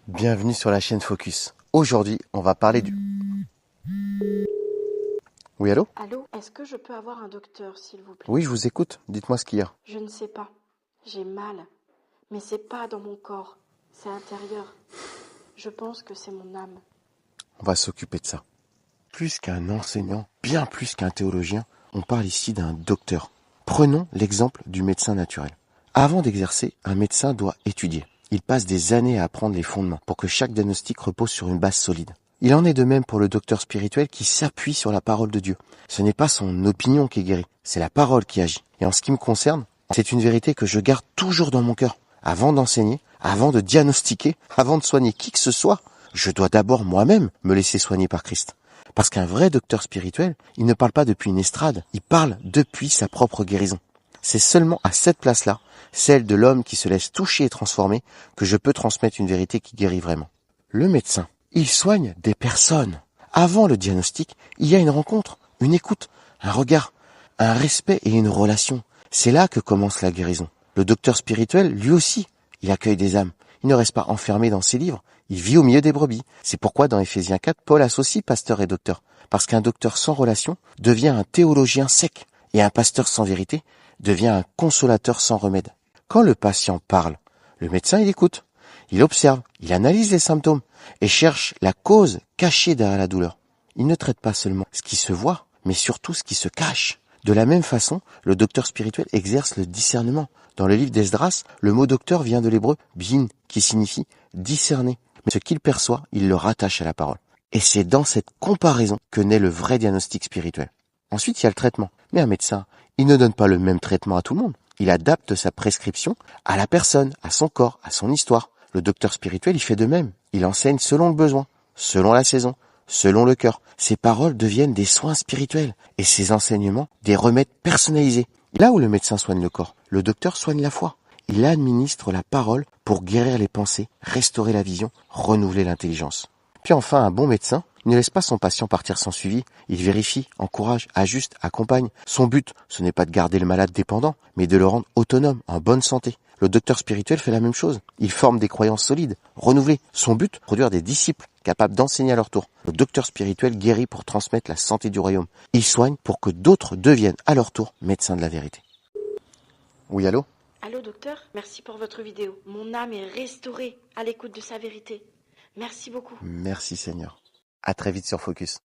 Bienvenue sur la chaîne Focus. Aujourd'hui, on va parler du... Oui, allô? Allô, est-ce que je peux avoir un docteur, s'il vous plaît? Oui, je vous écoute. Dites-moi ce qu'il y a. Je ne sais pas. J'ai mal. Mais c'est pas dans mon corps. C'est intérieur. Je pense que c'est mon âme. On va s'occuper de ça. Plus qu'un enseignant, bien plus qu'un théologien, on parle ici d'un docteur. Prenons l'exemple du médecin naturel. Avant d'exercer, un médecin doit étudier. Il passe des années à apprendre les fondements pour que chaque diagnostic repose sur une base solide. Il en est de même pour le docteur spirituel qui s'appuie sur la parole de Dieu. Ce n'est pas son opinion qui guérit, c'est la parole qui agit. Et en ce qui me concerne, c'est une vérité que je garde toujours dans mon cœur. Avant d'enseigner, avant de diagnostiquer, avant de soigner qui que ce soit, je dois d'abord moi-même me laisser soigner par Christ. Parce qu'un vrai docteur spirituel, il ne parle pas depuis une estrade, il parle depuis sa propre guérison. C'est seulement à cette place-là, celle de l'homme qui se laisse toucher et transformer, que je peux transmettre une vérité qui guérit vraiment. Le médecin, il soigne des personnes. Avant le diagnostic, il y a une rencontre, une écoute, un regard, un respect et une relation. C'est là que commence la guérison. Le docteur spirituel, lui aussi, il accueille des âmes. Il ne reste pas enfermé dans ses livres, il vit au milieu des brebis. C'est pourquoi dans Éphésiens 4, Paul associe pasteur et docteur. Parce qu'un docteur sans relation devient un théologien sec, et un pasteur sans vérité devient un consolateur sans remède. Quand le patient parle, le médecin il écoute, il observe, il analyse les symptômes et cherche la cause cachée derrière la douleur. Il ne traite pas seulement ce qui se voit, mais surtout ce qui se cache. De la même façon, le docteur spirituel exerce le discernement. Dans le livre d'Esdras, le mot docteur vient de l'hébreu bin, qui signifie discerner. Mais ce qu'il perçoit, il le rattache à la parole. Et c'est dans cette comparaison que naît le vrai diagnostic spirituel. Ensuite, il y a le traitement. Mais un médecin, il ne donne pas le même traitement à tout le monde. Il adapte sa prescription à la personne, à son corps, à son histoire. Le docteur spirituel, il fait de même. Il enseigne selon le besoin, selon la saison, selon le cœur. Ses paroles deviennent des soins spirituels et ses enseignements des remèdes personnalisés. Là où le médecin soigne le corps, le docteur soigne la foi. Il administre la parole pour guérir les pensées, restaurer la vision, renouveler l'intelligence. Puis enfin, un bon médecin ne laisse pas son patient partir sans suivi. Il vérifie, encourage, ajuste, accompagne. Son but, ce n'est pas de garder le malade dépendant, mais de le rendre autonome, en bonne santé. Le docteur spirituel fait la même chose. Il forme des croyances solides, renouvelées. Son but, produire des disciples capables d'enseigner à leur tour. Le docteur spirituel guérit pour transmettre la santé du royaume. Il soigne pour que d'autres deviennent à leur tour médecins de la vérité. Oui, allô? Allô, docteur? Merci pour votre vidéo. Mon âme est restaurée à l'écoute de sa vérité. Merci beaucoup. Merci Seigneur. À très vite sur Focus.